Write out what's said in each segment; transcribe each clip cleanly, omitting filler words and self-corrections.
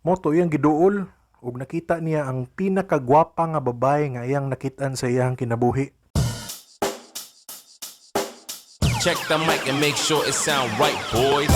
Moto iyang giduol ug nakita niya ang pinakagwapa nga babae nga iyang nakitaan sa iyang kinabuhi. Check the mic and make sure it sound right, boys.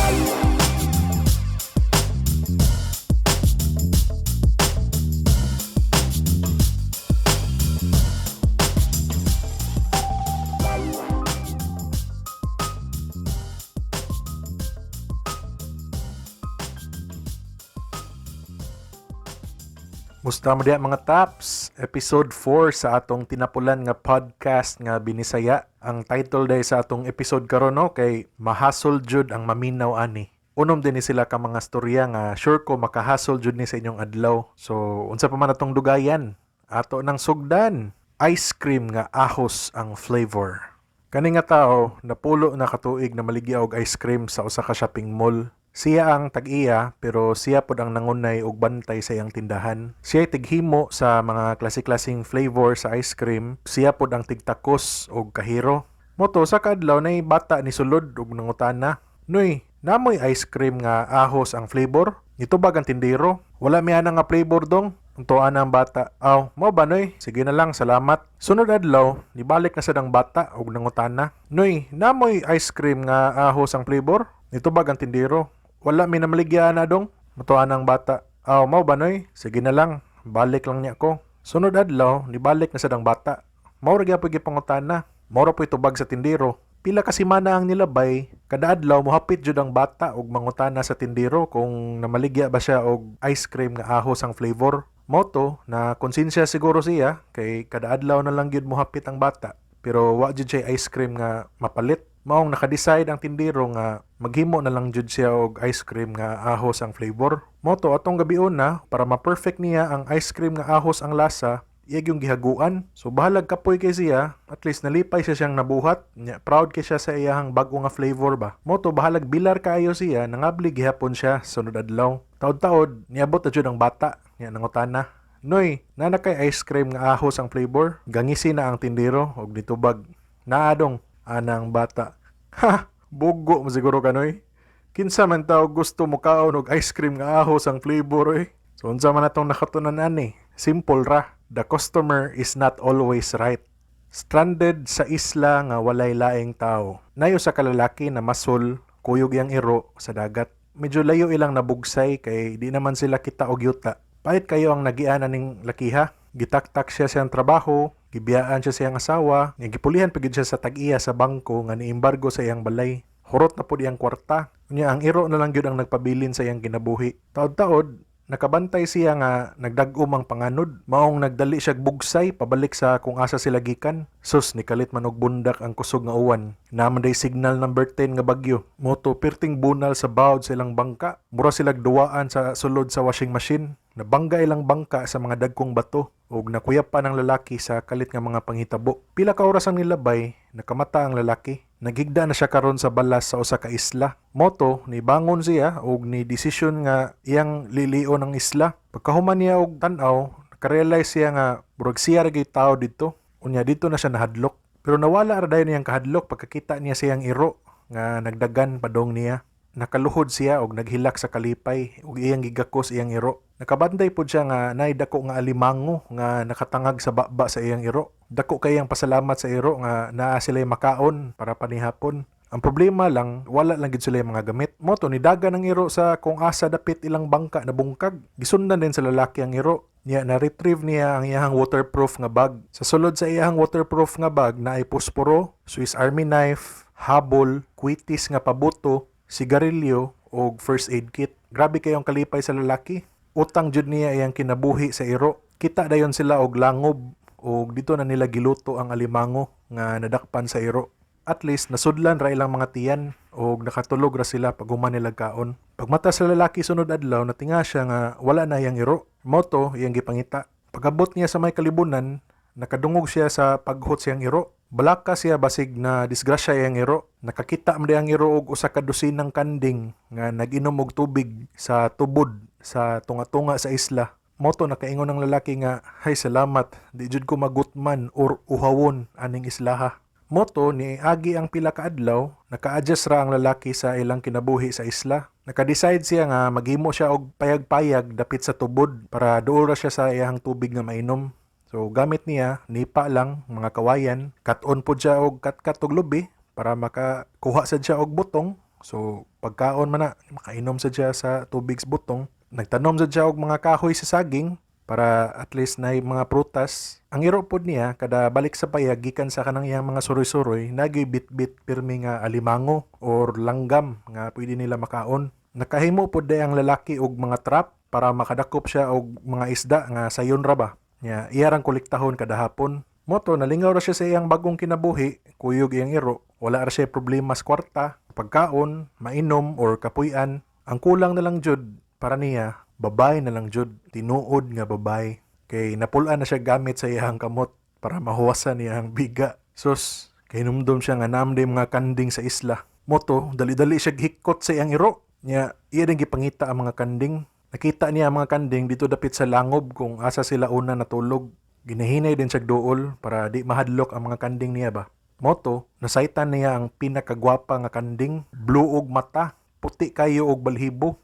Musta mo diha mga Taps? Episode 4 sa atong tinapulan nga podcast nga Binisaya. Ang title day sa atong episode karon no kay Mahasol jud ang maminaw ani. Unom din ni sila ka mga storya nga sure ko makahasol jud ni sa inyong adlaw. So unsa pa man atong dugayan? Ato nang sugdan. Ice cream nga ahos ang flavor. Kani nga tao napulo na katuig na maligya og ice cream sa usa ka shopping mall. Siya ang tag-iya pero siya pod ang nangunay og bantay sa iyang tindahan. Siya ay tighimo sa mga klase-klaseng flavor sa ice cream. Siya pod ang tigtakos og kahiro. Moto sa kadlaw nay bata ni sulod og nangutana. Noy, namoy ice cream nga ahos ang flavor? Nitubag ang tindero. Wala mi ana nga flavor dong. Untuan ang bata. Aw, mo ba noy? Sige na lang, salamat. Sunod adlaw, nibalik na sadang bata og nangutana. Noy, namoy ice cream nga ahos ang flavor? Nitubag ang tindero. Wala mi na maligya na dong. Mutuan ang bata. Aw, mau ba noy? Sige na lang. Balik lang niya ko. Sunod adlaw, nibalik na sadang bata. Mao ra gyapon gipangutana. Mao ra po'y tubag sa tindero. Pila ka semana ang nilabay, kada adlaw mohapit jud ang bata og mangutana sa tindero kung namaligya ba siya og ice cream nga ahos ang flavor. Moto na konsensya siguro siya kay kada adlaw na lang gyud mohapit ang bata. Pero wa jud siya ice cream nga mapalit. Maong naka-decide ang tindero nga maghimo na lang jud siya og ice cream nga ahos ang flavor. Moto atong gabion na para ma-perfect niya ang ice cream nga ahos ang lasa, iyag yung gihaguan. So bahalag kapoy kay siya, at least nalipay siya siyang nabuhat. Proud kay siya sa iyang bago nga flavor ba. Moto bahalag bilar kaayo siya, nangabli gihapon siya sunod adlaw. Taod-taod niabot na jud ang bata, nya nangutana. Noy, nana kay ice cream nga ahos ang flavor? Gangisi na ang tindero og nitubag. Naadong anang bata. Ha! Bugo mo siguro ka noy. Kinsa man tao gusto mo kaon og ice cream nga ahos ang flavor eh. So unsa man atong nakatunan ani? Simple ra. The customer is not always right. Stranded sa isla nga walay laing tao. Nayo sa kalalaki na masol, kuyog yang iro sa dagat. Medyo layo ilang nabugsay kay di naman sila kita og yuta. Pahit kayo ang nagianan ning lakiha. Gitaktak siya siyang trabaho, gibiyaan siya siyang asawa, gipulihan pagid siya sa tag-iya sa bangko nga niimbargo sa iyang balay. Hurot na po diyang kwarta. Unya ang iro na lang gyud ang nagpabilin sa iyang kinabuhi. Taod-taod, nakabantay siya nga nagdag-om ang panganod. Maong nagdali siya bugsay pabalik sa kung asa sila gikan. Sus, nikalit man og bundak ang kusog nga uwan. Naman day signal number 10 nga bagyo. Moto perting bunal sa bawd sa ilang bangka. Mura sila duwaan sa sulod sa washing machine. Nabangga ilang bangka sa mga dagkong bato ug nakuyap pa ng lalaki sa kalit nga mga panghitabo. Pila ka oras ang nilabay, nakamata ang lalaki. Naghigda na siya karon sa balas sa usa ka isla. Moto, nibangon siya ug ni desisyon nga iyang lilio ng isla. Pagkahuman niya og tan-aw, nakarealize siya nga burag siya ra gyud tao dito. Unya dito na siya nahadlok. Pero nawala ra dayon niyang kahadlok pagkakita niya siyang iro nga nagdagan padong niya. Nakaluhod siya og naghilak sa kalipay ug iyang gigakos iyang iro. Nakabantay pod siya nga naay dako nga alimango nga nakatangag sa baba sa iyang iro. Dako kayang pasalamat sa iro nga naa sila makaon para panihapon. Ang problema lang, wala lang gid sila mga gamit. Moto nidagan ang iro sa kung asa dapit ilang bangka na bungkag. Gisundan din sa lalaki ang iro. Niya na-retrieve niya ang iyang waterproof nga bag. Sa sulod sa iyang waterproof nga bag na ay posporo, Swiss Army knife, habol, kwitis nga pabuto, sigarilyo o first aid kit. Grabe kayong kalipay sa lalaki. Utang jud niya iyang kinabuhi sa iro. Kita dayon sila og langob og dito na nila giluto ang alimango nga nadakpan sa iro. At least nasudlan ra ilang mga tiyan og nakatulog ra sila pag human nila kaon. Pagmata sa lalaki sunod adlaw natinga siya nga wala na iyang iro. Moto iyang gipangita. Pagabot niya sa may kalibunan, nakadungog siya sa paghot siyang iro. Balaka siya basig na disgrasya iyang iro. Nakakita man ang iro og usa ka dosinang kanding nga nag-inom og tubig sa tubod sa tunga-tunga sa isla. Moto nakaingon ng lalaki nga, "Hay salamat, di jud ko magutman or uhawon aning islaha." Moto ni agi ang pila ka adlaw, naka-adjust ra ang lalaki sa ilang kinabuhi sa isla. Naka-decide siya nga maghimo siya og payag-payag dapit sa tubod para duol ra siya sa iyang tubig nga mainom. So gamit niya nipa lang mga kawayan, kat-on pod siya og kat-kat og lubi para makakuha sad siya og butong. So pagkaon man na makainom sad siya sa tubig sa butong. Nagtanom sad siya og mga kahoy sa saging para at least na mga prutas. Ang iro pod niya kada balik sa payag gikan sa kanang iyang mga suroy-suroy nagay bit-bit pirmi nga alimango or langgam nga pwede nila makaon. Nakahimo pod day ang lalaki og mga trap para makadakop siya og mga isda nga sayon ra ba. Nya iyarang kolektahon kada hapon. Moto nalingaw ra siya sa iyang bagong kinabuhi, kuyog iyang iro. Wala ra siya problema sa kwarta, pagkaon, mainom or kapuy-an. Ang kulang na lang jud para niya babay na lang jud, tinuod nga babay. Kay napulaan na siya gamit sa iyang kamot para mahuwasan niya ang biga. Sus, kay numdum siya nga namday mga kanding sa isla. Moto, dali-dali siya hikot sa iyang iro. Nya, iya din gipangita ang mga kanding. Nakita niya ang mga kanding dito dapit sa langob kung asa sila una natulog. Ginahinay din siya dool para di mahadlok ang mga kanding niya ba. Moto, nasaitan niya ang pinakagwapa nga kanding, blue og mata, puti kayo og balhibo.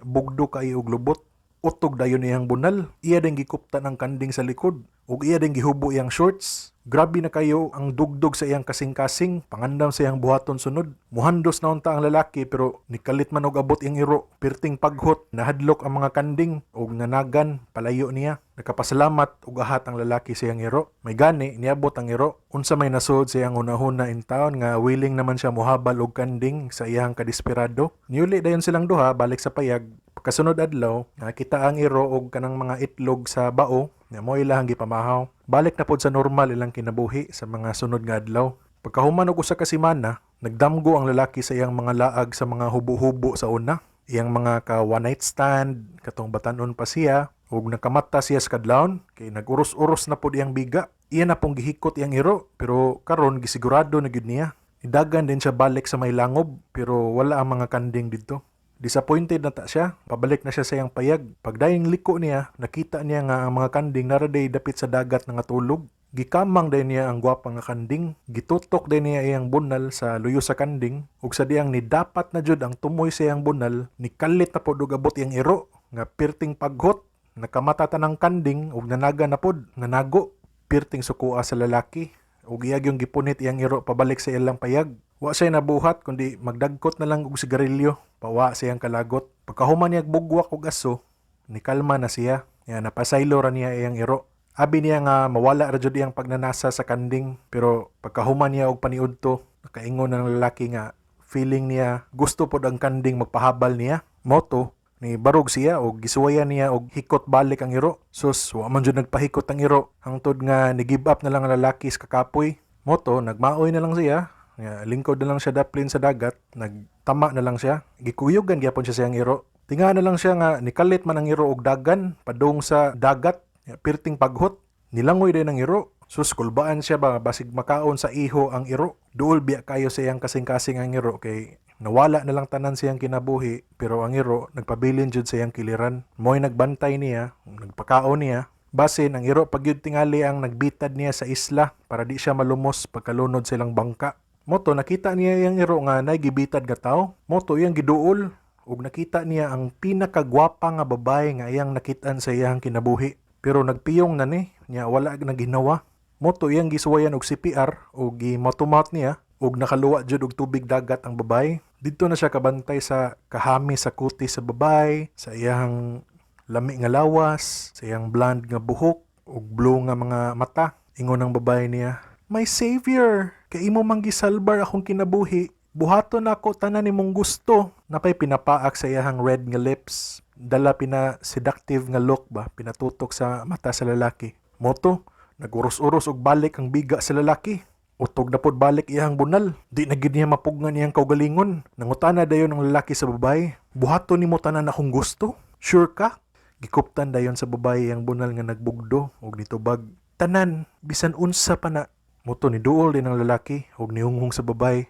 Bugdo kayo og lubot. Utog dayon iyang bunal. Iya din gikuptan ang kanding sa likod. Ug iya din gihubo iyang shorts. Grabe na kayo ang dugdog sa iyang kasing-kasing. Pangandam sa iyang buhaton sunod. Muhandos na unta ang lalaki pero nikalit man og abot iyang iro. Pirting paghot. Nahadlok ang mga kanding. Ug nanagan. Palayo niya. Nakapasalamat ug ahat ang lalaki sa iyang iro. May gani, niabot ang iro. Unsa may nasod sa iyang hunahuna in town nga willing naman siya muhabal og kanding sa iyang kadesperado. Niuli dayon silang duha balik sa payag. Pagkasunod adlaw, nakita ang iro og kanang mga itlog sa bao nga mo ilang gipamahaw. Balik na pod sa normal ilang kinabuhi sa mga sunod nga adlaw. Pagkahuman og usa ka semana, nagdamgo ang lalaki sa iyang mga laag sa mga hubo-hubo sa una. Iyang mga ka one night stand, katong batanon pa siya, ug nakamata siya sa kadlawon kay nag-uros-uros na pod iyang biga. Iya na pong gihikot iyang iro pero karon gisigurado na gyud niya. Idagan din siya balik sa may langob pero wala ang mga kanding didto. Disappointed na ta siya, pabalik na siya sa iyang payag. Pagdayeng liko niya, nakita niya nga ang mga kanding naraday dapit sa dagat nga tulog. Gikamang din niya ang gwapa nga kanding, gitutok din niya iyang bunal sa luyo sa kanding, ug sa diyang ni dapat na jud ang tumoy sa iyang bunal, ni kalit na pod og abot iyang iro, nga pirting paghot, nakamata tanang kanding ug nanaga na pod, nanago, pirting sukua sa lalaki, ug iyag yung gipunit iyang iro pabalik sa ilang payag. Wa siya nabuhat kundi magdagkot na lang og sigarilyo, pawa siyang kalagot. Pagkahuman niya bugwak og aso, nikalma na siya. Ya napasaylo ra niya iyang iro. Abi niya nga mawala ra jud iyang pagnanasa sa kanding, pero pagkahuman niya og paniudto, nakaingon ng lalaki nga feeling niya gusto pod ang kanding magpahabal niya. Moto ni barog siya og gisuwayan niya og hikot balik ang iro. Sus, wa man jud nagpahikot ang iro. Hangtod nga ni-give up na lang ang lalaki sa kakapoy. Moto nagmaoy na lang siya. Lingkod na lang siya daplin sa dagat, nagtama na lang siya. Gikuyogan gyapon siya sa iyang iro. Tinga na lang siya nga nikalit man ang iro og dagan padung sa dagat. Pirting paghot, nilangoy din ang iro. Sus, kulbaan siya ba basig makaon sa iho ang iro. Duol biya kayo sa iyang kasing-kasing ang iro kay nawala na lang tanan siyang kinabuhi pero ang iro nagpabilin jud sa iyang kiliran. Mo'y nagbantay niya, nagpakaon niya. Basin ang iro pagyud tingali ang nagbitad niya sa isla para di siya malumos pagkalunod silang bangka. Moto nakita niya iyang iro nga nagibitad nga tao. Moto iyang giduol ug nakita niya ang pinakagwapa nga babae nga iyang nakitaan sa iyang kinabuhi. Pero nagpiyong na ni, niya wala na ginawa. Moto iyang gisuwayan og CPR ug gimotumot niya ug nakaluwa jud og tubig dagat ang babae. Didto na siya kabantay sa kahami sa kuti sa babae, sa iyang lami nga lawas, sa iyang blonde nga buhok ug blue nga mga mata. Ingon ang babae niya, "My savior, kay imo man gisalbar akong kinabuhi. Buhaton ako tanan nimong gusto." Napay pinapaak sa iyang red nga lips. Dala pina seductive nga look ba, pinatutok sa mata sa lalaki. Moto, naguros-uros og balik ang biga sa lalaki. Utog na pod balik iyang bunal. Di na gid niya mapugnan iyang kaugalingon. Nangutana dayon ang lalaki sa babae, "Buhaton nimo tanan akong gusto? Sure ka?" Gikuptan dayon sa babae ang bunal nga nagbugdo ug nitubag, "Tanan, bisan unsa pa na." Moto ni duol din ang lalaki ug nihunghong sa babae.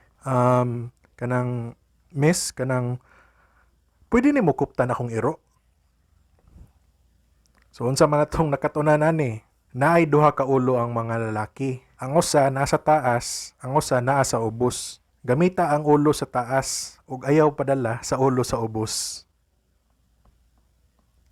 Kanang miss, kanang pwede nimo kuptan akong iro. So unsa man atong nakatunan ani? Naay duha ka ulo ang mga lalaki. Ang usa nasa taas, ang usa naa sa ubos. Gamita ang ulo sa taas ug ayaw padala sa ulo sa ubos.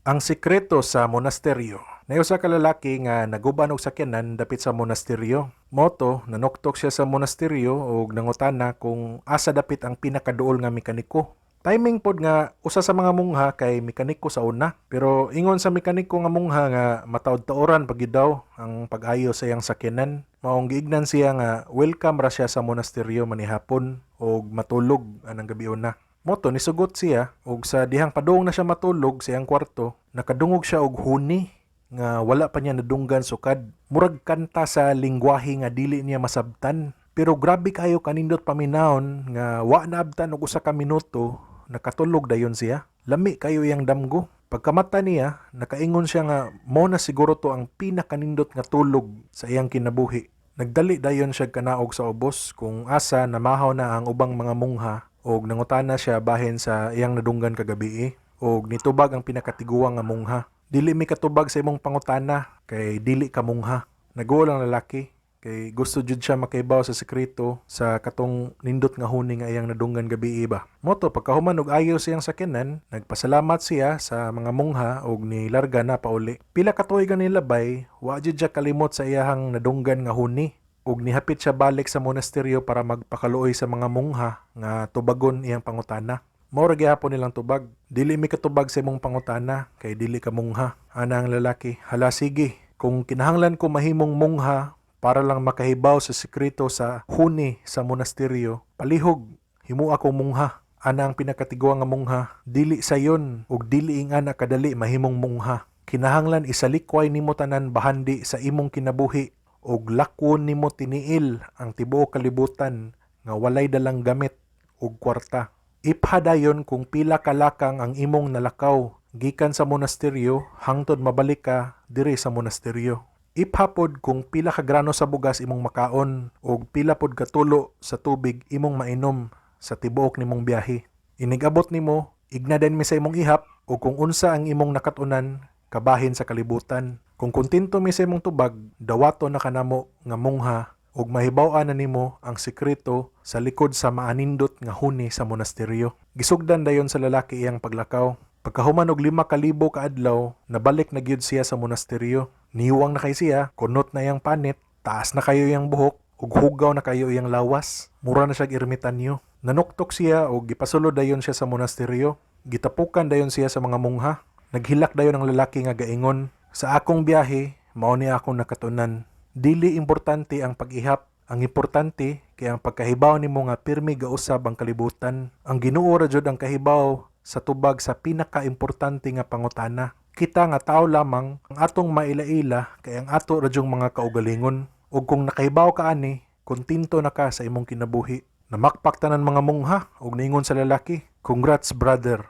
Ang sikreto sa monasteryo. Nayusa ka lalaki nga naguban og sakyanan dapit sa monasteryo. Moto, nanuktok siya sa monasteryo ug nangutana kung asa dapit ang pinakaduol nga mekaniko. Timing pod nga usa sa mga mungha kay mekaniko sa una, pero ingon sa mekaniko nga mungha nga mataod-taoran pag daw ang pag-ayo sa iyang sakyanan. Maong giignan siya nga welcome ra siya sa monasteryo manihapon ug matulog anang gabi una. Moto nisugot siya ug sa dihang padung na siya matulog sa iyang kwarto, nakadungog siya og huni nga wala pa niya nadunggan sukad. Murag kanta sa lingwahe nga dili niya masabtan. Pero grabe kayo kanindot paminahon nga wa naabtan og usa ka minuto, nakatulog dayon siya. Lami kayo iyang damgo. Pagkamata niya, nakaingon siya nga mo na siguro to ang pinakanindot nga tulog sa iyang kinabuhi. Nagdali dayon siya kanaog sa ubos kung asa namahaw na ang ubang mga mungha og nangutana siya bahin sa iyang nadunggan kagabi og nitubag ang pinakatiguang nga mungha. Dili mi katubag sa imong pangutana kay dili ka mungha. Naguol ang lalaki kay gusto jud siya makaibaw sa sekreto sa katong nindot nga huni nga iyang nadunggan gabi ba. Moto pagkahuman og ayaw siyang sakyanan, nagpasalamat siya sa mga mungha og nilarga na pauli. Pila ka tuig nga nilabay, wa jud siya kalimot sa iyahang nadunggan nga huni ug nihapit siya balik sa monasteryo para magpakaluoy sa mga mungha nga tubagon iyang pangutana. Mao ra gyapon nilang tubag. Dili mi katubag sa imong pangutana kay dili ka mungha. Ana ang lalaki, hala sige, kung kinahanglan ko mahimong mungha para lang makahibaw sa sekreto sa huni sa monasteryo, palihog, himo ako mungha. Ana ang pinakatiguang nga mungha, dili sayon ug dili ingana kadali mahimong mungha. Kinahanglan isalikway nimo tanan bahandi sa imong kinabuhi ug lakwon nimo tiniil ang tibuok kalibutan nga walay dalang gamit ug kwarta. Iphadayon kung pila kalakang ang imong nalakaw gikan sa monasteryo hangtod mabalik ka diri sa monasteryo. Iphapod kung pila ka grano sa bugas imong makaon o pila pod katulo sa tubig imong mainom sa tibuok nimong biyahe. Inigabot nimo, ignadan mi sa imong ihap o kung unsa ang imong nakatunan kabahin sa kalibutan. Kung kontento mi sa imong tubag, dawato na kanamo nga mungha ug mahibaw-an na nimo ang sekreto sa likod sa maanindot nga huni sa monasteryo. Gisugdan dayon sa lalaki iyang paglakaw. Pagkahuman og 5,000 ka adlaw, nabalik na gyud siya sa monasteryo. Nihuwang na kay siya, kunot na iyang panit, taas na kayo iyang buhok, ug hugaw na kayo iyang lawas. Mura na siya ermitanyo. Nanuktok siya ug gipasulod dayon siya sa monasteryo. Gitapukan dayon siya sa mga mungha. Naghilak dayon ang lalaki nga gaingon, sa akong biyahe, mao ni akong nakatunan. Dili importante ang pag-ihap. Ang importante kay ang pagkahibaw nimo nga pirmi gausab ang kalibutan. Ang Ginoo ra jud ang kahibaw sa tubag sa pinaka-importante nga pangutana. Kita nga tao lamang ang atong maila-ila kay ang ato ra jung mga kaugalingon. Ug kung nakahibaw ka ani, kontento na ka sa imong kinabuhi. Namakpak tanan mga mungha ug niingon sa lalaki, "Congrats brother.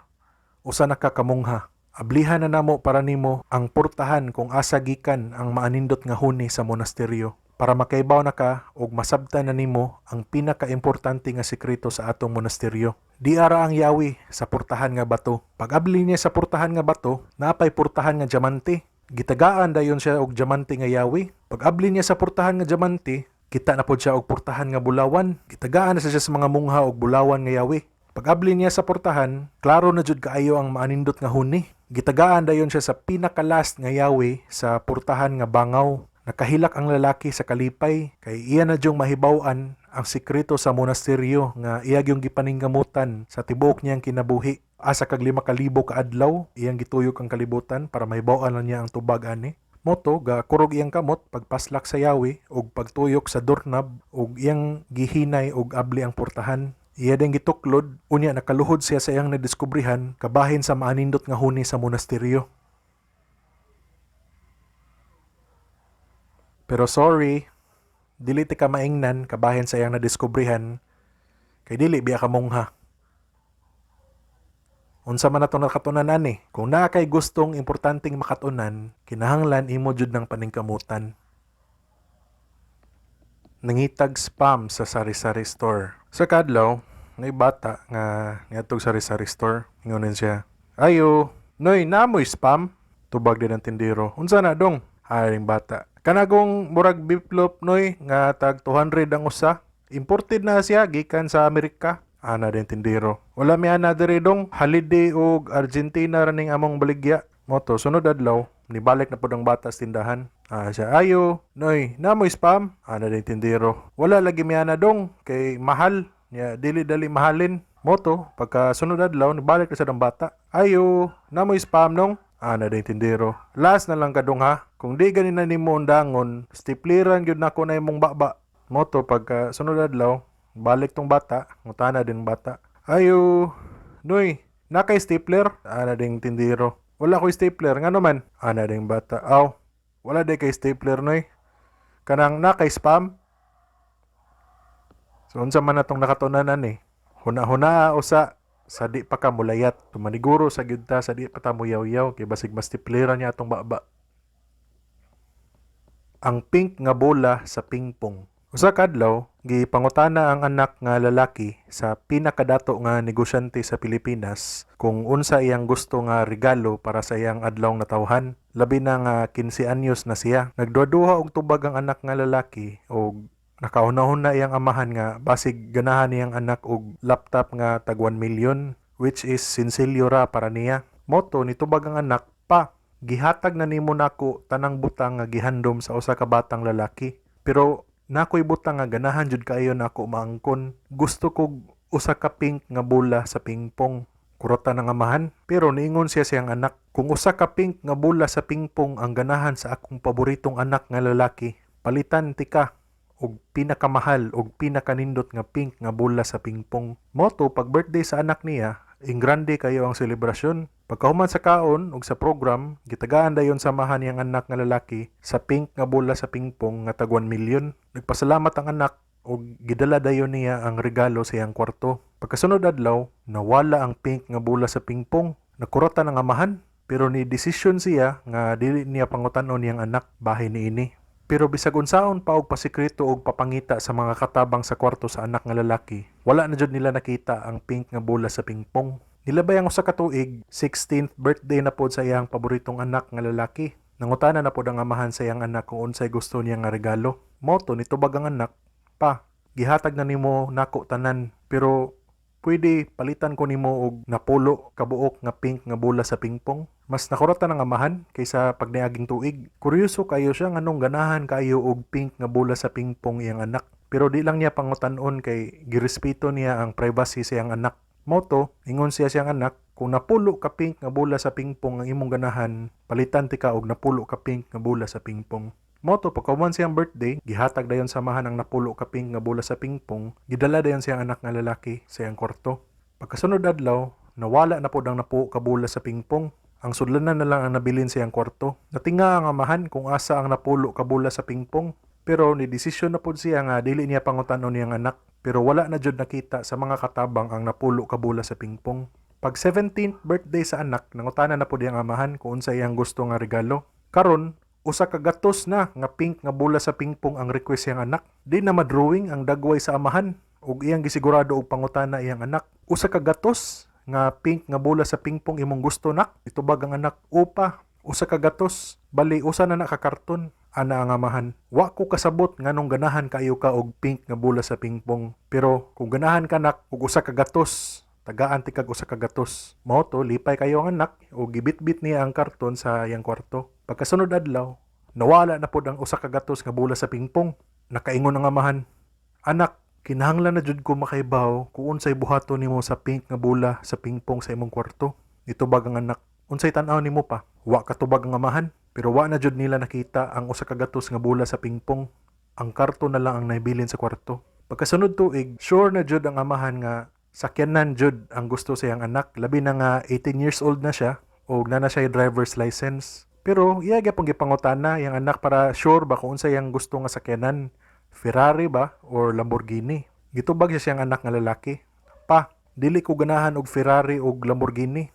Usa na ka kamungha. Ablihan na namo para nimo ang portahan kung asa gikan ang maanindot nga huni sa monasteryo para makaibaw na ka ug masabtan na nimo ang pinaka-importante nga sekreto sa atong monasteryo. Di ara ang yawi sa portahan nga bato. Pag-abli niya sa portahan nga bato, naapay portahan nga diamante. Gitagaan dayon siya og diamante nga yawi. Pag-abli niya sa portahan nga diamante, kita na pod siya og portahan nga bulawan. Gitagaan na siya sa mga mungha og bulawan nga yawi. Pag-abli niya sa portahan, klaro na jud kaayo ang maanindot nga huni. Gitagaan dayon siya sa pinaka-last nga yawi sa portahan nga bangaw. Nakahilak ang lalaki sa kalipay kay iya na jung mahibaw-an ang sekreto sa monasteryo nga iya gyung gipaninggamutan sa tibuok niyang kinabuhi. Asa kag 5,000 ka adlaw iyang gituyok ang kalibutan para mahibaw-an niya ang tubag ani. Moto ga kurog iyang kamot pagpaslak sa yawi ug pagtuyok sa doorknob ug iyang gihinay ug abli ang portahan. Iya ding gituklod unya nakaluhod siya sa iyang nadiskubrihan kabahin sa maanindot nga huni sa monasteryo. Pero sorry, dili ti ka maingnan kabahin sa iyang nadiskubrihan kay dili biya ka mungha. Unsa man natong nakatunan ani, kung naa kay gustong importanteng makatunan, kinahanglan imo jud ng paningkamutan. Nangitag spam sa sari-sari store. Sa kadlaw, may bata nga niadtog sari-sari store. Ingonin siya, "Ayo, noy, naamoy spam?" Tubag din ang tindero, "Unsa na dong?" Haring bata, "Kanagong murag biplop noy nga tag 200 ang usa. Imported na siya gikan sa Amerika. Ana din tindero. Wala mi ana diri dong holiday og Argentina raning among baligya. Moto sunod adlaw nibalik na pud ang bata sa tindahan. Siya ayo, noy, namoy spam. Ana din tindero. Wala lagi mi ana dong kay mahal. Ya dili dali mahalin. Moto pagka sunod adlaw nibalik na sa dang bata. Ayo, namoy spam nong. Ana din tindero. Last na lang kadong ha. Kung di ganin na nimo undangon, stipliran gyud nako na imong baba. Moto pagka sunod adlaw, balik tong bata, ngutana din bata. Ayo, noy, nakay stapler? Ana ding tindero. Wala ko stapler, ngano man? Ana ding bata. Aw, wala day kay stapler noy. Kanang nakay spam? So unsa man natong nakatunanan eh. Huna-huna usa sa di pa ka mulayat. Tumaniguro sa gyud ta sa di pa ta muyaw-yaw kay basig mas stapleran niya atong baba. Ang pink nga bola sa pingpong. Usa ka adlaw, gipangutana ang anak nga lalaki sa pinakadato nga negosyante sa Pilipinas kung unsa iyang gusto nga regalo para sa iyang adlaw nga tawhan. Labi na nga 15 anyos na siya. Nagduha-duha og tubag ang anak nga lalaki og nakaunahon na iyang amahan nga basig ganahan niyang anak og laptop nga tag 1 million which is sinsilyo ra para niya. Moto nitubag ang anak, pa, gihatag na nimo nako tanang butang nga gihandom sa usa ka batang lalaki. Pero nakoy butang nga ganahan jud kaayo nako maangkon. Gusto kog usa ka pink nga bola sa pingpong. Kurota ng amahan, pero niingon siya siyang anak, kung usa ka pink nga bola sa pingpong ang ganahan sa akong paboritong anak nga lalaki, palitan tika og pinakamahal og pinakanindot nga pink nga bola sa pingpong. Moto pag birthday sa anak niya, grande kayo ang selebrasyon. Pagkahuman sa kaon ug sa program, gitagaan dayon samahan niyang anak nga lalaki sa pink nga bola sa pingpong nga tag 1 million. Nagpasalamat ang anak ug gidala dayon niya ang regalo sa iyang kwarto. Pagkasunod adlaw, nawala ang pink nga bola sa pingpong. Nakurota ng amahan, pero ni desisyon siya nga dili niya pangutanon niyang anak bahin niini. Pero bisag unsaon pa og pasikreto og papangita sa mga katabang sa kwarto sa anak nga lalaki, wala na jud nila nakita ang pink nga bola sa pingpong. Nilabay ang usa ka tuig, 16th birthday na pod sa iyang paboritong anak nga lalaki. Nangutana na pod ang amahan sa iyang anak kung unsay gusto niya nga regalo. Moto nitubag ang anak, pa, gihatag na nimo nako tanan, pero pwede palitan ko nimo og napulo kabuok nga pink nga bola sa pingpong. Mas nakurata ng amahan kaysa pagniaging tuig. Kuryoso kayo siya nganong ganahan kayo og pink nga bola sa pingpong iyang anak. Pero di lang niya pangutan-on kay girespeto niya ang privacy sa iyang anak. Moto, ingon siya siyang anak, kung napulo ka pink nga bola sa pingpong ang imong ganahan, palitan ti ka og napulo ka pink nga bola sa pingpong. Moto, pagkawan siyang birthday, gihatag dayon samahan ang napulo ka pink nga bola sa pingpong, gidala dayon siyang anak nga lalaki sa iyang kwarto. Pagkasunod adlaw, nawala na pod ang napulo ka bola sa pingpong. Ang sudlanan na lang ang nabilin sa iyang kwarto. Natinga ang amahan kung asa ang napulo ka bola sa pingpong. Pero ni desisyon na pod siya nga dili niya pangutanon niyang anak. Pero wala na jud nakita sa mga katabang ang napulo ka bola sa pingpong. Pag 17th birthday sa anak, nangutana na pod iyang amahan kung unsa iyang gusto nga regalo. Karon, usa ka gatos na nga pink nga bola sa pingpong ang request iyang anak. Di na madrawing ang dagway sa amahan ug iyang gisigurado og pangutana iyang anak. Usa ka gatos nga pink nga bola sa pingpong imong gusto nak. Itubag ang anak, upa, usa ka gatos, bali usa na nakakarton. Ana ang amahan, wa ko kasabot nganong ganahan kayo ka og pink nga bola sa pingpong. Pero kung ganahan ka nak og usa ka gatos, tagaan ti kag usa ka gatos. Mao to lipay kayo ang anak og gibitbit niya ang karton sa iyang kwarto. Pagkasunod adlaw, nawala na pod ang usa ka gatos nga bola sa pingpong. Nakaingon ang amahan, anak, kinahanglan na jud ko makaibaw kung unsay buhaton nimo sa pink nga bola sa pingpong sa imong kwarto. Itubag ang anak, unsay tan-aw nimo pa? Wa katubag ang amahan. Pero wa na jud nila nakita ang usa ka gatos nga bola sa pingpong. Ang karton na lang ang naibilin sa kwarto. Pagkasunod tuig, sure na jud ang amahan nga sakyanan jud ang gusto sa iyang anak. Labi na nga 18 years old na siya o na siya driver's license. Pero iya gyapon gipangutana iyang anak para sure ba kung unsa iyang gusto nga sakyanan. Ferrari ba or Lamborghini? Gitubag siya siyang anak nga lalaki. Pa, dili ko ganahan og Ferrari o Lamborghini.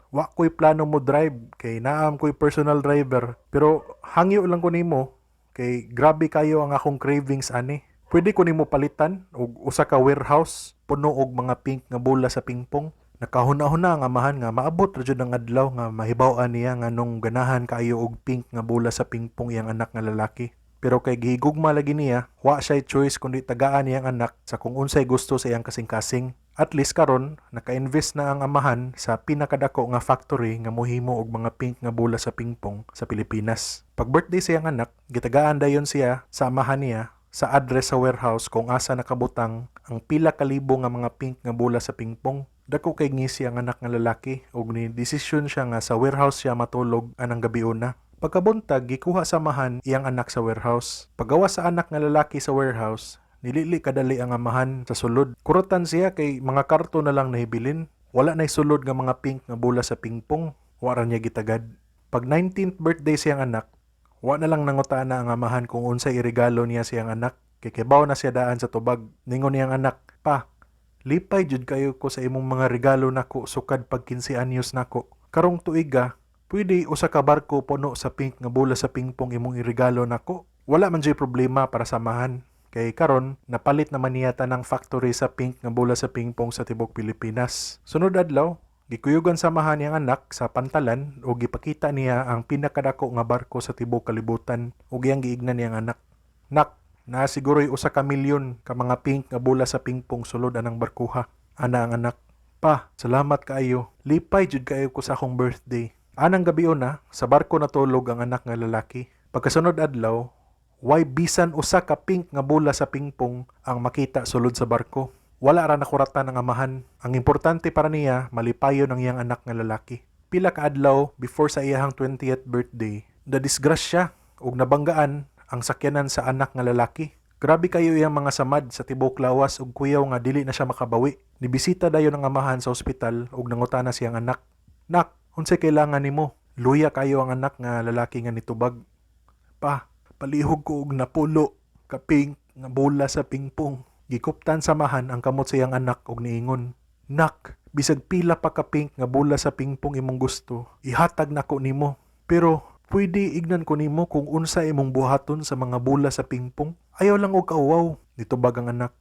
Wa ko'y plano mo drive, kay naam ko'y personal driver. Pero hangyo lang ko nimo, kay grabe kayo ang akong cravings ani. Pwede ko nimo palitan og usa ka warehouse puno og mga pink nga bola sa pingpong. Nakahuna-huna ang amahan nga maabot ra jud ang adlaw nga mahibaw-an niya nganong ganahan kaayo og pink nga bola sa pingpong iyang anak nga lalaki. Pero kay gihigugma lagi niya, wa siya choice kundi tagaan niyang anak sa kung unsay gusto sa iyang kasing-kasing. At least karon naka-invest na ang amahan sa pinakadako nga factory nga mohimo og mga pink nga bola sa pingpong sa Pilipinas. Pag birthday sa iyang anak, gitagaan dayon siya sa amahan niya sa address sa warehouse kung asa nakabutang ang pila kalibo nga mga pink nga bola sa pingpong. Dako kay ngisi ang anak nga lalaki ug ni desisyon siya nga sa warehouse siya matulog anang gabi una. Pagkabuntag, gikuha sa amahan iyang anak sa warehouse. Paggawa sa anak nga lalaki sa warehouse, nilili kadali ang amahan sa sulod. Kurutan siya kay mga karto na lang nahibilin. Wala na'y sulod nga mga pink nga bola sa pingpong. Wala niya gitagad. Pag 19th birthday siyang anak, wala na lang nangutana ang amahan kung unsay iregalo niya siyang anak. Kikibaw na siya daan sa tubag. Ningon niyang anak, "Pa, lipay jud kayo ko sa imong mga regalo nako sukad pag 15 anyos nako. Karong tuiga, pwede usa ka barko puno sa pink nga bola sa pingpong imong iregalo nako. Wala man jay problema para samahan. Kay karon napalit naman niya tanang factory sa pink nga bola sa pingpong sa tibok Pilipinas. Sunod adlaw, gikuyugan samahan niyang anak sa pantalan o gipakita niya ang pinakadako nga barko sa tibok kalibutan ug iyang giignan niyang anak. Nak, na siguro'y usa ka milyon ka mga pink nga bola sa pingpong sulod anang barkuha. Ana ang anak. Pa, salamat kaayo. Lipay jud kayo ko sa akong birthday. Anang gabi na, sa barko natulog ang anak nga lalaki. Pagkasunod adlaw, way bisan usa ka pink nga bola sa pingpong ang makita sulod sa barko. Wala ra nakuratan ang amahan. Ang importante para niya, malipayon ang iyang anak nga lalaki. Pila ka adlaw before sa iyahang 20th birthday, nadisgrasya ug nabanggaan ang sakyanan sa anak nga lalaki. Grabe kayo iyang mga samad sa tibok lawas ug kuyaw nga dili na siya makabawi. Nibisita dayon ang amahan sa ospital ug nangutana siyang anak. Nak, unsay kailangan nimo? Luya kayo ang anak nga lalaki nga nitubag. Pa, palihog ko og napulo ka pink nga bola sa pingpong. Gikuptan samahan ang kamot sa iyang anak og niingon, "Nak, bisag pila pa ka pink nga bola sa pingpong imong gusto, ihatag nako nimo. Pero pwede ignan ko nimo kung unsa imong buhaton sa mga bola sa pingpong. Ayaw lang og kauwaw," nitubag ang anak.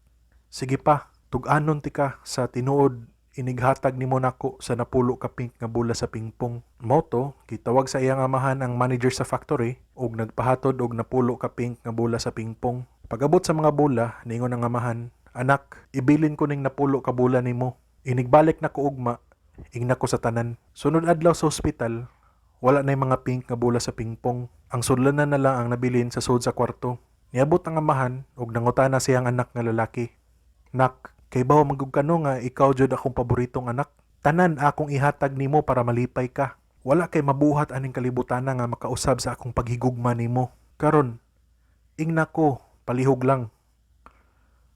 "Sige pa, tug-anon ti ka sa tinuod inighatag nimo nako sa napulo ka pink nga bola sa pingpong." Moto, gitawag sa iyang amahan ang manager sa factory ug nagpahatod og napulo ka pink nga bola sa pingpong. Pag-abot sa mga bola, ningon ang amahan, "Anak, ibilin ko ning napulo ka bola nimo. Inigbalik nako ugma, ingna ko sa tanan." Sunod adlaw sa ospital, wala na'y mga pink nga bola sa pingpong. Ang sudlanan na lang ang nabilin sa sud sa kwarto. Niabot ang amahan ug nangutana siyang anak nga lalaki, "Nak, kay bawo magugkano nga ikaw jud akong paboritong anak? Tanan akong ihatag nimo para malipay ka. Wala kay mabuhat aning kalibutana nga makausab sa akong paghigugma nimo. Karon, ingna ko, palihog lang.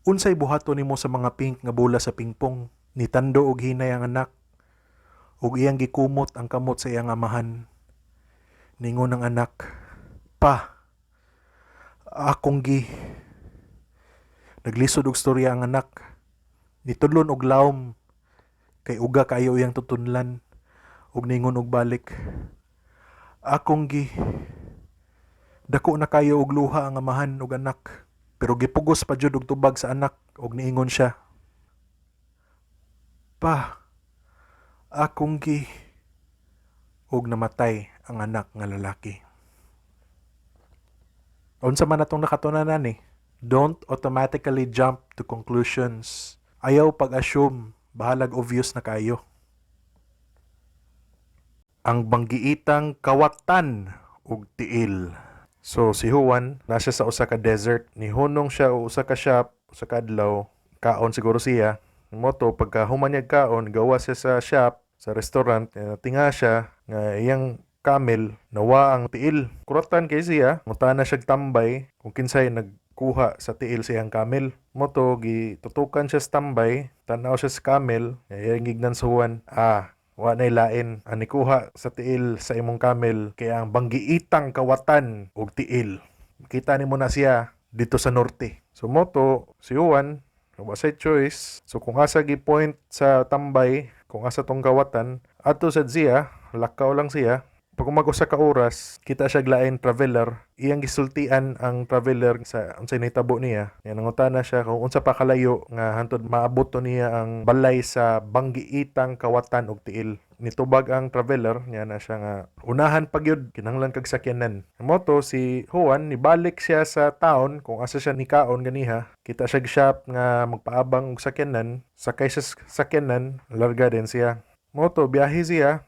Unsay buhaton nimo sa mga pink nga bola sa pingpong?" Nitando og hinay ang anak ug iyang gikumot ang kamot sa iyang amahan. Ningon ang anak, "Pa, akong gi..." Naglisod og storya ang anak. Nitudlon og lawom kay uga kayo iyang tutunlan ug ningon og balik, "Akong gi..." Dako na kayo og luha ang amahan ug anak, pero gipugos pa jud og tubag sa anak ug niingon siya, "Pa, akong gi..." ug namatay ang anak nga lalaki. Unsa man atong nakatunanan ni? Don't automatically jump to conclusions. Ayaw pag-assume, bahalag obvious na kayo. Ang banggiitang kawatan ug tiil. So si Juan nasa sa usa ka desert, nihunong siya o usa ka shop, usa ka adlaw, kaon siguro siya. Moto pagka humanyag kaon, gawa siya sa shop, sa restaurant, tinga siya nga iyang camel nawa ang tiil. Kuratan kay siya, mutana siya tambay kung kinsay nagkuha sa tiil sa iyang camel. Moto gitutukan siya sa tambay, tanaw siya sa camel, iyang gignan sa Juan, wa na'y lain ang nikuha sa tiil sa imong camel kaya ang banggiitang kawatan og tiil. Kita nimo na siya dito sa norte. So moto si Juan wa say choice. So kung asa gi-point sa tambay, kung asa tong kawatan, ato sa siya, lakaw lang siya. Pag umag-usa ka oras, kita siya glain traveler, iyang gisultian ang traveler sa unsay nahitabo niya. Yan nangutana siya kung unsa pa kalayo nga hantod maabot to niya ang balay sa Banggiitang Kawatan ug Tiil. Nitubag ang traveler niya na siya nga unahan pagyud kinahanglan kag sakyanan. Moto si Juan nibalik siya sa town kung asa siya nikaon ganiha. Kita siya shop nga magpaabang og sakyanan, sakay sa sakyanan, larga din siya. Moto biyahe siya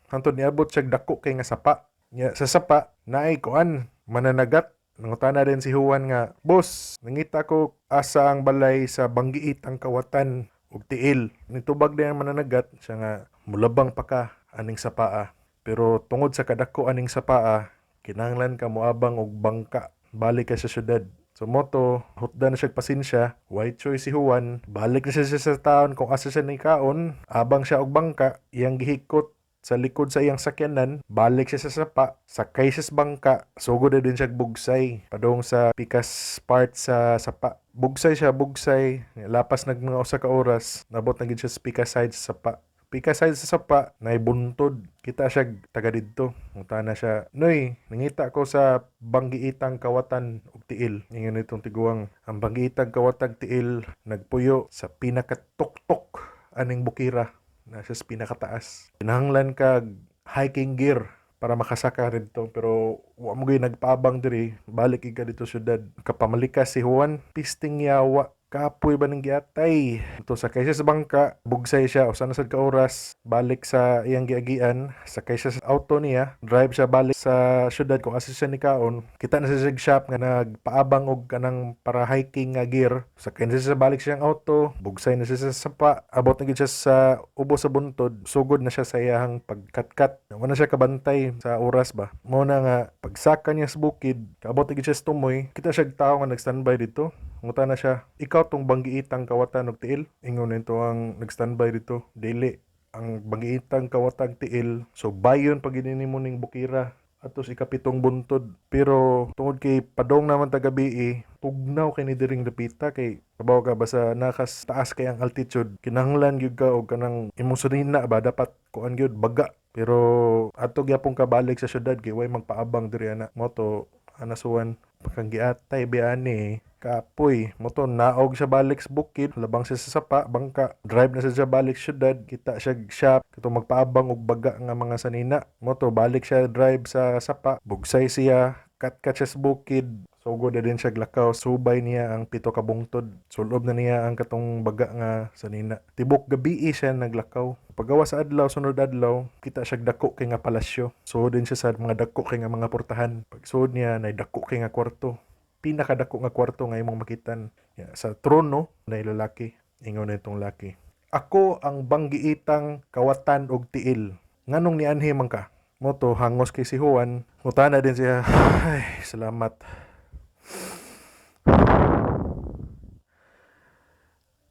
hantod niabot siya dako kay nga sapa. Nya sa sapa naay kuan mananagat. Nangutana din si Juan nga, "Boss, nangita ko asa ang balay sa Banggiitang Kawatan ug Tiil." Nitubag din ang mananagat siya nga mulabang pa ka aning sapaa. Pero tungod sa kadako aning sapaa, kinahanglan ka moabang og bangka balik ka sa syudad. So moto, hutda na siya pasensya, white choice si Juan, balik na siya sa taon kung asa siya nikaon, abang siya og bangka, iyang gihikot sa likod sa iyang sakyanan, balik siya sa sapa, sakay siya sa bangka, sugod na din siya bugsay, padung sa pikas part sa sapa. Bugsay siya, bugsay, lapas nag mga usa ka oras, nabot na gid siya sa pikas side sa sapa. Pikas side sa sapa, naibuntod, kita siya taga didto. Mutana siya, "Noy, nangita ko sa Banggiitang Kawatan ug Tiil." Ingon itong tiguang, ang Banggiitang Kawatan Tiil nagpuyo sa pinakatuktok aning bukira. Nasa pinakataas. Kinahanglan kag hiking gear para makasaka dito. Pero wa mo gyud nagpaabang diri, balik ka dito syudad. Kapamalikas si Juan, pisting yawa. Kapoy ba ng giatay? Ito sakay siya sa bangka, bugsay siya, usa na sad ka oras, balik sa iyang giagian, sakay siya sa auto niya, drive siya balik sa syudad kung asa siya nikaon. Kita na siya sa shop nga nagpaabang og kanang para hiking nga gear. Sakay na siya sa balik siyang auto, bugsay na siya sa sapa, abot na gid siya sa ubo sa buntod, sugod na siya sa iyang pagkatkat. Wala na siya kabantay sa oras ba. Mo na nga pagsaka niya sa bukid, abot na gid siya sa tumoy, kita siya tao nga nagstandby dito. Nguta na siya, "Ikaw tong Banggiitang Kawatan ug Tiil?" Ingon nito ang nagstandby dito. "Dili, ang Banggiitang Kawatan Tiil, so bayon pag mo ning bukira atos ikapitong buntod. Pero tungod kay padong naman tagabi tugnaw kay ni diring dapita kay kabaw ka basta nakas taas kay ang altitude. Kinahanglan gyud ka og kanang imong sunina ba dapat kuan gyud baga. Pero ato gyapon ka balik sa syudad kay way magpaabang diri ana. Moto anasuan pagkanggiatay biani kapoy moto naog siya balik sa bukid labang siya sa sapa bangka drive na siya balik syudad kita siya shop katong magpaabang og baga nga mga sanina moto balik siya drive sa sapa bugsay siya kat siya sa bukid sugod na din siya glakaw subay niya ang pito ka bungtod sulob na niya ang katong baga nga sanina tibok gabi siya naglakaw pagawa sa adlaw sunod adlaw kita siya dako kay nga palasyo so din siya sa mga dako kay nga mga portahan pagsuod niya nay dako kay nga kwarto pinakadako nga kwarto nga imong makitan sa trono nay lalaki ingon na itong laki ako ang Banggiitang Kawatan ug Tiil nganong nianhi man ka moto hangos kay si Juan mutana din siya ay salamat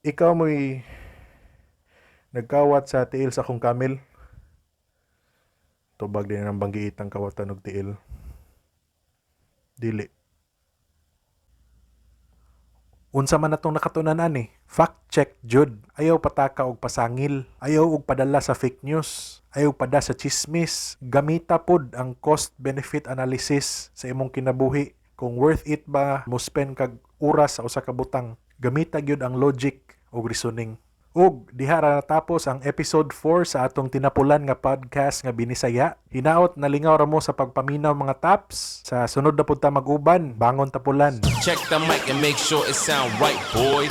ikaw mo'y nagkawat sa tiil sa akong kamil tubag din ang Banggiitang Kawatan ug Tiil dili. Unsa man natong nakatunan ani? Fact check jud. Ayaw pataka og pasangil. Ayaw og padala sa fake news. Ayaw pada sa chismis. Gamita pod ang cost-benefit analysis sa imong kinabuhi. Kung worth it ba mo spend kag oras sa usa ka butang. Gamita gyud ang logic og reasoning. Ug diha ra natapos ang episode 4 sa atong tinapulan nga podcast nga Binisaya. Hinaot nalingaw ra mo sa pagpaminaw mga tops. Sa sunod na pud ta mag-uban, bangon tapulan. Check the mic and make sure it sound right, boys.